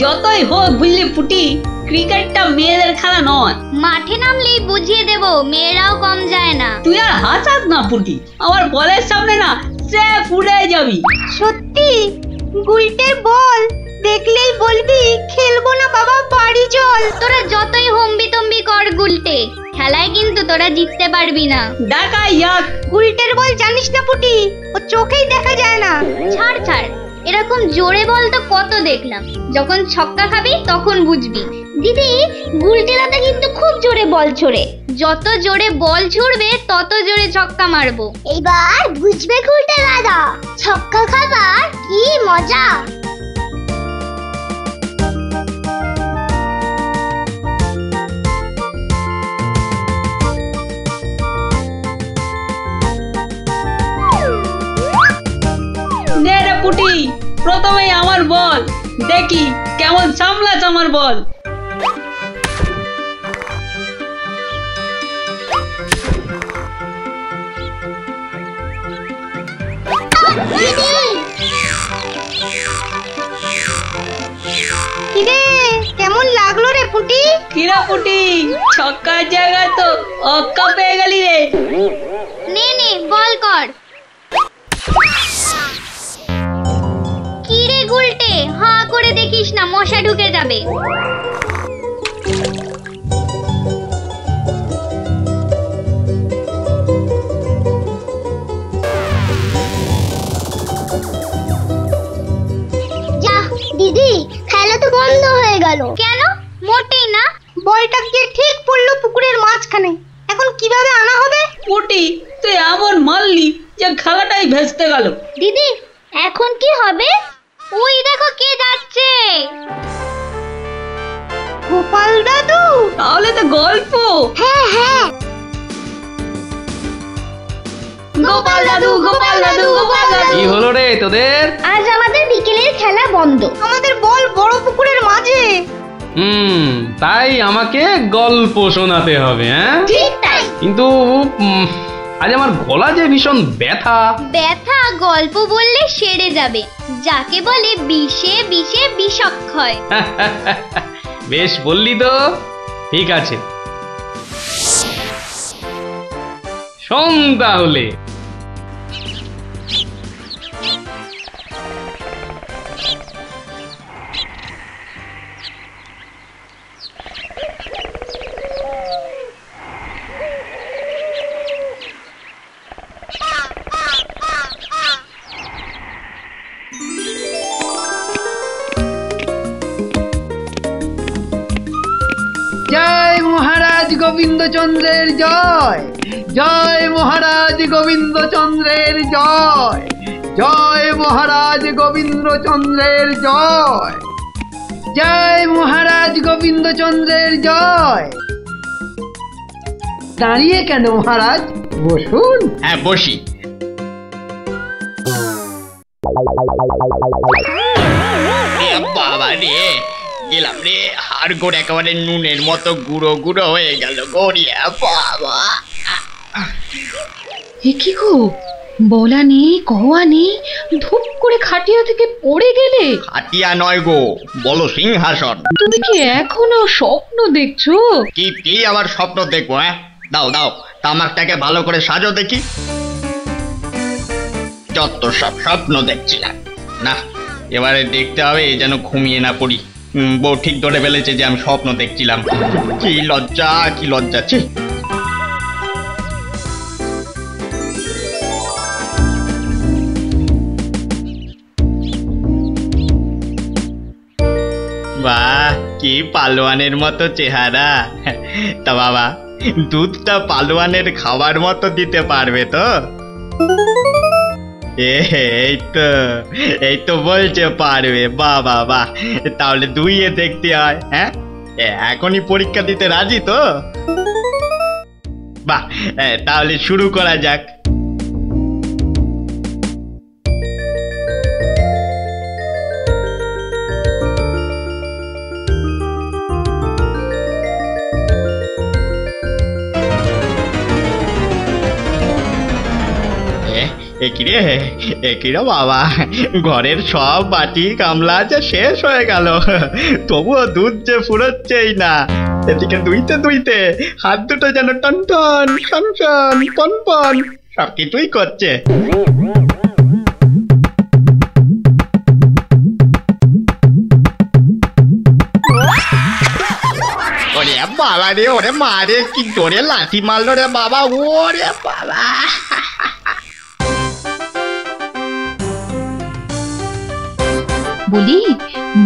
যতই হোক বুঝলি পুটি, ক্রিকেটটা মেয়েদের খেলা নয়। মাঠে নামলেই বুঝিয়ে দেব, মেয়েরাও কম যায় না। তুই আর হাসাস না পুটি, আমার বলের সামনে না স্রেফ উড়ে যাবি। সত্যি গুলটের বল দেখলেই বলবি খেলবো না বাবা, বাড়ি চল। তোরা যতই হম্বি তম্বি কর গুলটে, খেলায় কিন্তু তোরা জিততে পারবি না। দেখাই যাক। গুলটের বল জানিস না পুটি, ও চোখেই দেখা যায় না। ছাড় ছাড়, এরকম জোরে বল তো কত দেখলাম, যখন ছক্কা খাবি তখন বুঝবি। দিদি, গুলটে দাদা কিন্তু খুব জোরে বল ছোড়ে, যত জোরে বল ছুড়বে তত জোরে ছক্কা মারবো। এইবার বুঝবে গুলটে দাদা, ছক্কা খাবার কি মজা। নে রে পুটি, প্রথমেই আমার বল, দেখি কেমন সামলাস আমার বল। কিরে কেমন লাগলো রে পুটি? কিরা পুটি, ছক্কার জায়গায় তো অক্কা পেয়ে গেলি রে। নে নে বল কর। কি রে গুলটে, হাঁ করে দেখিস না, মশা ঢুকে যাবে। যা দিদি, খেলা তো বন্ধ হয়ে গেল। কেন? মোটেই না। বলটা গিয়ে ঠিক পড়লো পুকুরের মাঝখানে, এখন কিভাবে আনা হবে? পুটি, তুই এমন মারলি যে খেলাটাই ভেস্তে গেল। দিদি, এখন কি হবে? ওই দেখো কে যাচ্ছে। গোপাল দাদু। তাহলে তো গল্প। হ্যাঁ হ্যাঁ, গোপাল দাদু, গোপাল দাদু, গোপাল দাদু। কি হলো রে তোদের? আজ আমাদের বিকেলের খেলা বন্ধ। আমাদের বল বড় পুকুরের মাঝে। তাই আমাকে গল্প শোনাতে হবে? হ্যাঁ ঠিক তাই। কিন্তু আজ আমার গলা যে ভীষণ ব্যথা। ব্যথা গল্প বললে সেরে যাবে, যাকে বলে বিষে বিষে বিষক্ষয়। বেশ বললি তো, ঠিক আছে শোন তাহলে। জয় মহারাজ গোবিন্দচন্দ্রের জয়, জয় মহারাজ গোবিন্দচন্দ্রের জয়, জয় মহারাজ গোবিন্দচন্দ্রের জয়, জয় মহারাজ গোবিন্দচন্দ্রের জয়। দাঁড়িয়ে কেন মহারাজ, বসুন। হ্যাঁ বসি। বাবা রে, গেলাম রে, হাড় গোড় একেবারে নুনের মতো গুঁড়ো গুঁড়ো হয়ে গেল গড়িয়া। বাবা, কি গো, বলা নেই কওয়া নেই, ধূপ করে খাটিয়া থেকে পড়ে গেলে। খাটিয়া নয় গো, বলো সিংহাসন। তুমি কি এখনো স্বপ্ন দেখছো? কি কি আবার স্বপ্ন দেখবো? হ্যাঁ দাও দাও, তামাকটাকে ভালো করে সাজো দেখি। যত সব স্বপ্ন দেখছিলাম, না এবারে দেখতে হবে যেন ঘুমিয়ে না পড়ি। বউ ঠিক ধরে ফেলেছে যে আমি স্বপ্ন দেখছিলাম। কি লজ্জা, কি লজ্জা। ছি, বাহ, কি পালোয়ানের মতো চেহারা। তা বাবা, দুধটা পালোয়ানের খাবার মতো দিতে পারবে তো? এই তো বলছে পারবে। বাহ বাহ বাহ, তাহলে দুইয়ে দেখতে হয়। হ্যাঁ, এখনই পরীক্ষা দিতে রাজি তো? বাহ, তাহলে শুরু করা যাক। একিরে বাবা, ঘরের সব বাটি গামলা যে শেষ হয়ে গেল, তবুও দুধ যে ফুরোচ্ছেই না। এদিকে দুইতে দুইতে হাত দুটো যেন টন টন টন টন পন পন সব কিছুই করছে। ওরে বাবা রে, ওরে মা রে, কি জোরে লাঠি মারলো রে বাবা, ওরে বাবা। বলি,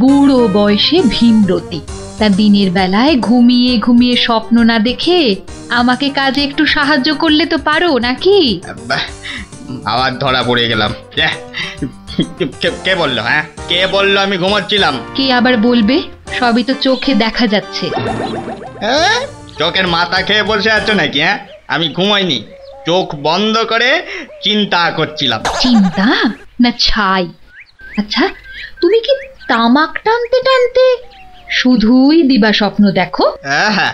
বুড়ো বয়সে ভীমরতি, তা দিনের বেলায় ঘুমিয়ে ঘুমিয়ে স্বপ্ন না দেখে আমাকে কাজে একটু সাহায্য করলে তো পারো নাকি? আবার ধরা পড়ে গেলাম। কে বললো? হ্যাঁ, কে বললো আমি ঘুমাচ্ছিলাম? কে আবার বলবে? সবই তো চোখে দেখা যাচ্ছে। চোখের মাথা খেয়ে বসে আছো নাকি? হ্যাঁ, আমি ঘুমাইনি, চোখ বন্ধ করে চিন্তা করছিলাম। চিন্তা না ছাই? আচ্ছা, তুমি কি তামাক টানতে টানতে শুধুই দিবা স্বপ্ন দেখো? হ্যাঁ,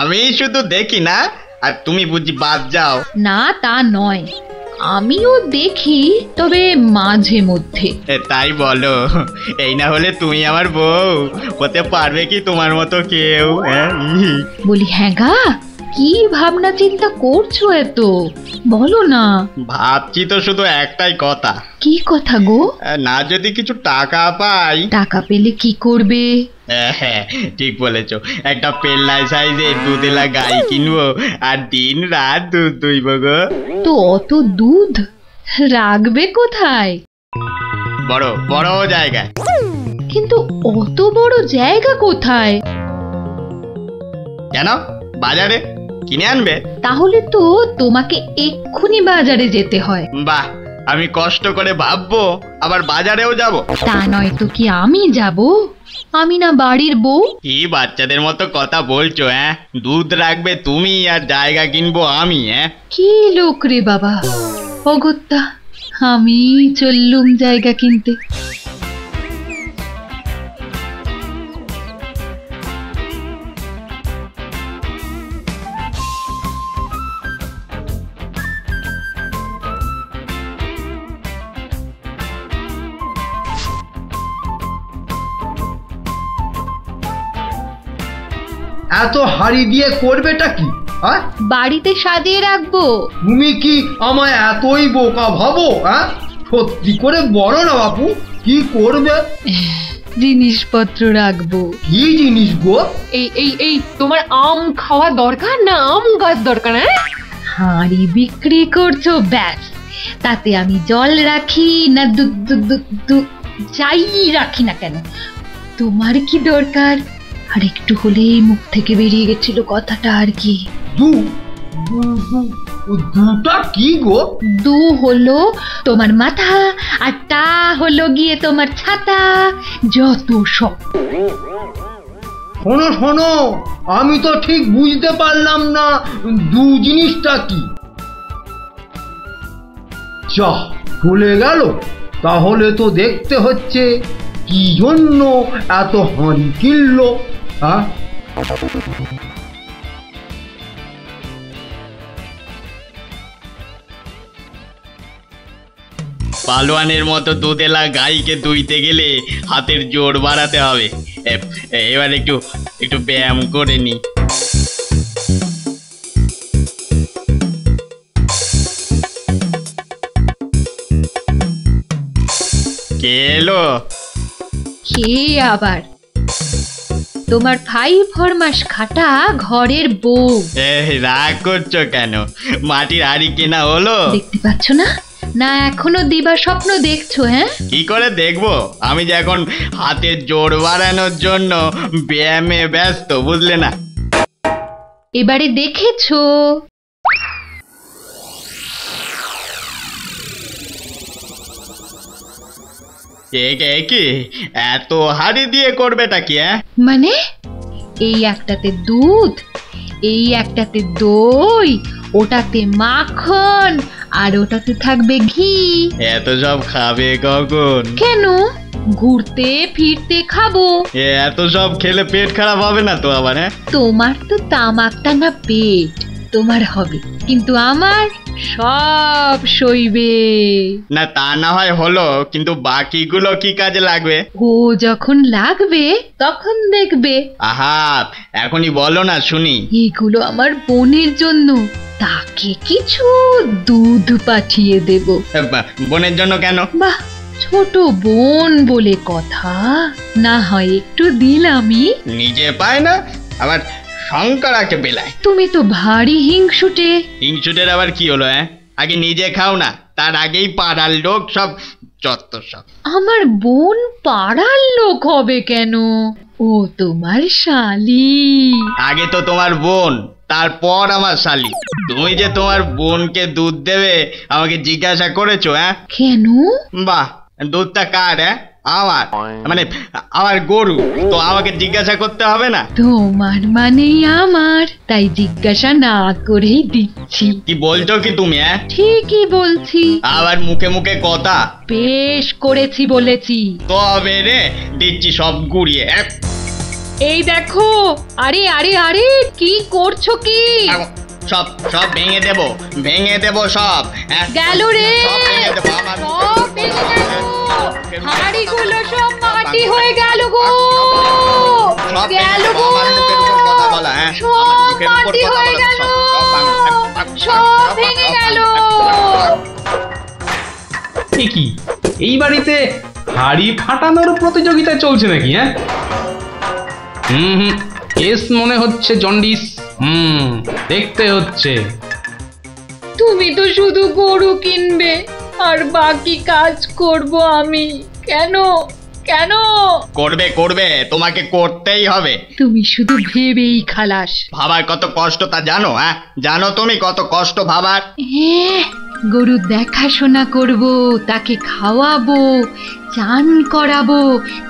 আমি শুধু দেখি না, আর তুমি বুঝি বাদ যাও? না, তা নয়, আমিও দেখি, তবে মাঝে মধ্যে। তাই বলো? এই না হলে তুমি আমার বউ হতে পারবে কি তোমার মতো কেউ? বলি, হ্যাঁ গা, কি ভাবনা চিন্তা করছো এত? বলো না। ভাবছি তো শুধু একটাই কথা। কি কথা গো? না যদি কিছু টাকা পাই। টাকা পেলে কি করবে? হ্যাঁ, ঠিক বলেছো, একটা পেল্লাই সাইজের দুধেলা গাই কিনবো আর দিন রাত দুধ দুইব গো। তো অত দুধ রাখবে কোথায়? বড় বড় জায়গায়। কিন্তু অত বড় জায়গা কোথায়? কেন? বাজারে কিনে আনবে? তাহলে তো তোমাকে এক্ষুনি বাজারে যেতে হয়। বাহ, আমি কষ্ট করে ভাববো আবার বাজারেও যাব? তা নয় তো কি আমি যাব? আমি না বাড়ির বউ? কি বাচ্চাদের মতো কথা বলছো? হ্যাঁ, দুধ রাখবে তুমি আর জায়গা কিনবো আমি? হ্যাঁ, কি লোক রে বাবা, অগত্যা আমি চললুম জায়গা কিনতে। এত হাড়ি দিয়ে করবেটা কি? বাড়িতে সাজিয়ে রাখবো। তুমি কি আমায় এতই বোকা ভাবো? সত্যি করে বলো না বাপু, কি করবে? জিনিসপত্র রাখবো। কি জিনিস গো? এই তোমার আম খাওয়া দরকার না আম গাছ দরকার? হাঁড়ি বিক্রি করছো, ব্যাস। তাতে আমি জল রাখি না যাই রাখি না কেন, তোমার কি দরকার? আর একটু হলেই মুখ থেকে বেরিয়ে গেছিল কথাটা আর কি। দুটা কি গো? দু হলো তোমার মাথা, আর টা হলো গিয়ে তোমার ছাতা, যত সব। শোনো শোনো, আমি তো ঠিক বুঝতে পারলাম না দু জিনিসটা কি। যা চলে গেল, তাহলে তো দেখতে হচ্ছে কি জন্য এত হাঁড়ি কিনলো। পালোয়ানের মতো দুধেলা গাইকে দুইতে গেলে হাতের জোর বাড়াতে হবে। এবার একটু একটু ব্যায়াম করে নি। কে এলো? কে আবার? তোমার ভাই ফরমাস খাটা ঘরের বউ। রাগ করছো কেন? মাটির হাড়ি কেনা হলো? দেখতে পাচ্ছ না? না এখনো দিবা স্বপ্ন দেখছো? হ্যাঁ, কি করে দেখবো? আমি যে এখন হাতের জোর বাড়ানোর জন্য ব্যায়ামে ব্যস্ত, বুঝলে না? এবারে দেখেছো? কি এত হাড়ি দিয়ে করবেটা কি? মানে এই একটাতে দুধ, এই একটাতে দই, ওটাতে মাখন, আর ওটাতে থাকবে ঘি। এত সব খাবে কখন? কেন? ঘুরতে ফিরতে খাবো। এত সব খেলে পেট খারাপ হবে না তো আবার? তোমার তো তামাক টানা পেট, তোমার হবে, কিন্তু আমার সব সইবে। না তা না হয় হলো, কিন্তু বাকিগুলো কি কাজে লাগবে? ও যখন লাগবে তখন দেখবে। আহা, এখনই বলো না শুনি। এগুলো আমার বোনের জন্য, তাকে কিছু দুধ পাঠিয়ে দেব। বোনের জন্য কেন? বাহ, ছোট বোন বলে কথা, না হয় একটু দিলামই। নিজে পায় না, আবার শঙ্করাকে বেলায়। তুমি তো ভারী হিংসুটে। হিংসুটের আবার কি হলো? আগে নিজে খাও না, তার আগেই পাড়ার লোক সব যত সব। আমার বোন পাড়ার লোক হবে কেন? ও তোমার শালি। আগে তো তোমার বোন, তারপর আমার শালি। তুমি যে তোমার বোনকে দুধ দেবে আমাকে জিজ্ঞাসা করেছো? কেন? বাহ, দুধটা কার? আমার, মানে আমার গরু, তো আমাকে জিজ্ঞাসা করতে হবে না? তোমার মানেই আমার, তাই জিজ্ঞাসা না করেই দিচ্ছি। কি বলছো কি তুমি? ঠিকই বলছি। আবার মুখে মুখে কথা। বেশ করেছি বলেছি। তবে রে দিচ্ছি সব গুড়িয়ে। এই দেখো, আরে আরে আরে, কি করছো কি? সব সব ভেঙে দেবো, ভেঙে দেবো সব। গেল রে, সব ভেঙে দেবো। আমার সব ভেঙে গেল। হাড়িগুলো সব মাটি হয়ে গেল গো, সব গেল গো, আমার মুখের উপর কথা বলা। সব মাটি হয়ে গেল, সব ভেঙে গেল। কি এই বাড়িতে হাড়ি ফাটানোর প্রতিযোগিতা চলছে নাকি? হুম, কেস মনে হচ্ছে জন্ডিস। দেখতে হচ্ছে। তুমি তো শুধু গরু কিনবে আর বাকি কাজ করব আমি। কেন কেন? করবে করবে, তোমাকে করতেই হবে। তুমি শুধু ভেবেই খালাস। ভাবার কত কষ্ট তা জানো? জানো তুমি কত কষ্ট ভাবার? গরু দেখাশোনা করব, তাকে খাওয়াবো, চান করাবো,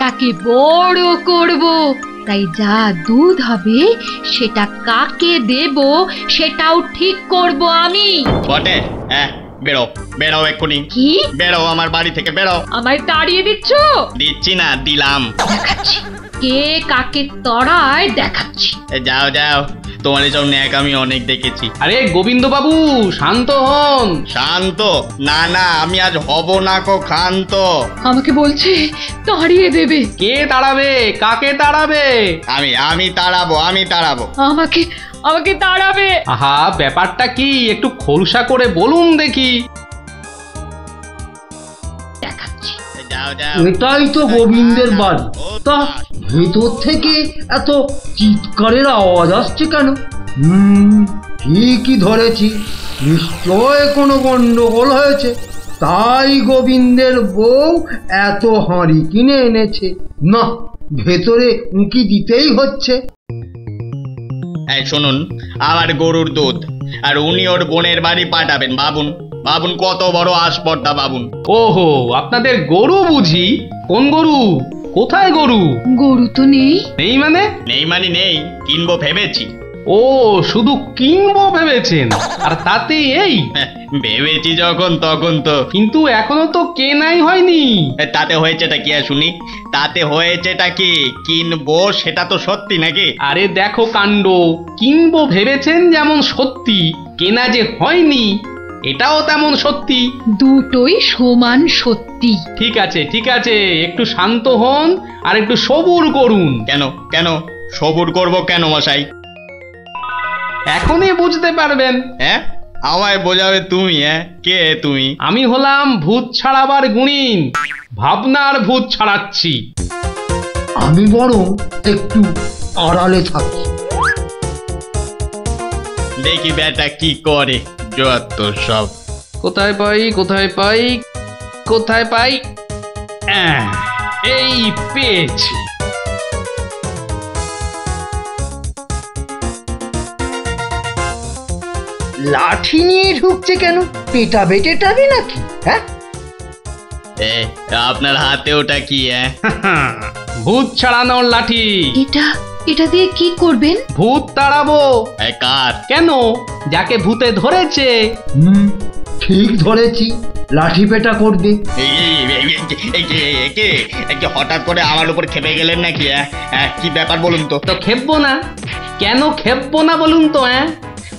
তাকে বড় করব। তাই যা দুধ হবে সেটা কাকে দেব সেটাও ঠিক করব আমি। বটে? বেরো বেরো এক্ষুনি। কি? বেরো আমার বাড়ি থেকে, বেরো। আমায় তাড়িয়ে দিচ্ছ? দিচ্ছি না, দিলাম। দেখাচ্ছি কে কাকে তড়ায়, দেখাচ্ছি। যাও যাও, তোমার এসব ন্যাক আমি অনেক দেখেছি। আরে গোবিন্দ বাবু, শান্ত হন। শান্ত? না না, আমি আজ হব না কো ক্ষান্ত। আমাকে বলছে তাড়িয়ে দেবে। কে তাড়াবে? কাকে তাড়াবে? আমি তাড়াবো, আমি তাড়াবো। আমাকে আমাকে তাড়াবে। আহা, ব্যাপারটা কি একটু খোলসা করে বলুন দেখি। দেখাচ্ছি। যাও যাও। এটাই তো গোবিন্দের বাড়ি। তা ভেতর থেকে এত চিৎকারের আওয়াজ আসছে কেন? ঠিকই ধরেছি, নিশ্চয় কোনো গন্ডগোল হয়েছে, তাই গোবিন্দের বউ এত হাঁড়ি কিনে এনেছে। না, ভেতরে উঁকি দিতেই হচ্ছে। এই শুনুন, আমার গরুর দুধ, আর উনি ওর বোনের বাড়ি পাঠাবেন। ভাবুন ভাবুন কত বড় আসপর্দা, ভাবুন। ওহো, আপনাদের গরু বুঝি? কোন গরু? কোথায় গরু? গরু তো নেই। নেই মানে? নেই মানে নেই, কিনবো ভেবেছি। ও, শুধু কিনবো ভেবেছেন? আর তাতে এই? ভেবেছি যখন তখন তো। কিন্তু এখনো তো কেনাই হয়নি। তাতে হয়েছেটা কি শুনি? তাতে হয়েছেটা কি? কিনবো সেটা তো সত্যি নাকি? আরে দেখো কাণ্ড, কিনবো ভেবেছেন যেমন সত্যি, কেনা যে হয়নি এটাও তেমন সত্যি। দুটোই সমান সত্যি। ঠিক আছে ঠিক আছে, একটু শান্ত হন আর একটু সবুর করুন। কেন কেন সবুর করব কেন মশাই? এখনই বুঝতে পারবেন। আমায় বোঝাবে তুমি? কে তুমি? আমি হলাম ভূত ছাড়াবার গুণিন, ভাবনার ভূত ছাড়াচ্ছি। আমি বরং একটু আড়ালে থাকি, দেখি বেটা কি করে। যত সব। কোথায় পাই কোথায় পাই কোথায় পাই, এই পেয়েছি। লাঠি নিয়ে ঢুকছে কেন? পেটা বেটেটাবে নাকি? আপনার হাতে ওটা কি? ভূত ছাড়ানোর লাঠি। এটা দিয়ে কি করবেন? ভূত তাড়াবো। কার? কেন, যাকে ভূতে ধরেছে। ঠিক ধরেছি, লাঠি পেটা করবে। হঠাৎ করে আমার উপর খেপে গেলেন নাকি? কি ব্যাপার বলুন তো? তো খেপবো না কেন? খেপবো না বলুন তো?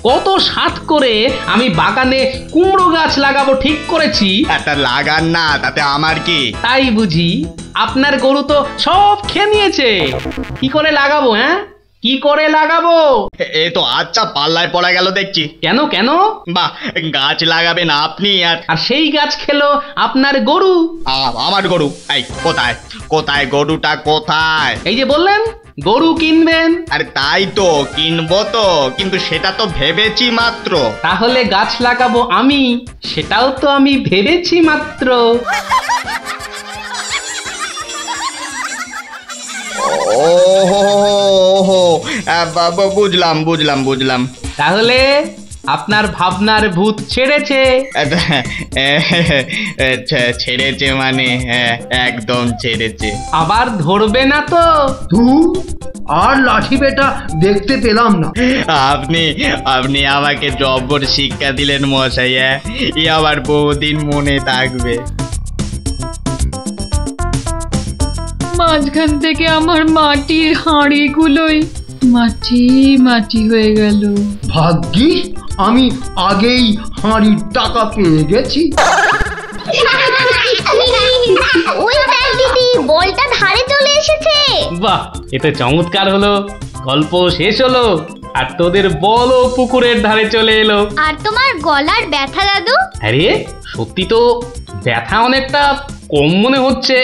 কত সাত করে আমি বাগানে কুমড়ো গাছ লাগাবো ঠিক করেছি। একটা লাগান না, তাতে আমার কি? তাই বুঝি? আপনার গরু তো সব খেয়ে নিয়েছে। কি করে লাগাবো? হ্যাঁ, কি করে লাগাবো? এ তো আচ্ছা পাল্লায় পড়া গেল দেখছি। কেন কেন? বাহ, গাছ লাগাবেন আপনি আর আর সেই গাছ খেলো আপনার গরু। আমার গরু? এই কোথায় কোথায় গরুটা কোথায়? এই যে বললেন গরু কিনবেন। আরে তাই তো কিনবো তো, কিন্তু সেটা তো ভেবেছি মাত্র। তাহলে গাছ লাগাবো আমি, সেটাও তো আমি ভেবেছি মাত্র। ওহো, বুঝলাম বুঝলাম বুঝলাম। তাহলে আপনার ভাবনার ভূত ছেড়েছে। ছেড়েছে মানে? একদম ছেড়েছে। আবার ধরবে না তো? তুই আর লাঠি বেটা দেখতে পেলাম না। আপনি আপনি আমাকে জব্বর শিক্ষা দিলেন মশাই। এ আবার বহুদিন মনে থাকবে। মাঝখান থেকে আমার মাটির হাঁড়িগুলোই মাটি মাটি হয়ে গেল। ভাগ্যিস আমি আগেই হাঁড়ির টাকা পেয়ে গেছি। ওই দেখ দিদি, বলটা ধারে চলে এসেছে। বাহ, এতে চমৎকার হলো। গল্প শেষ হলো আর তোদের বলও পুকুরের ধারে চলে এলো। আর তোমার গলার ব্যথা দাদু? আরে সত্যি তো ব্যথা অনেকটা কম মনে হচ্ছে।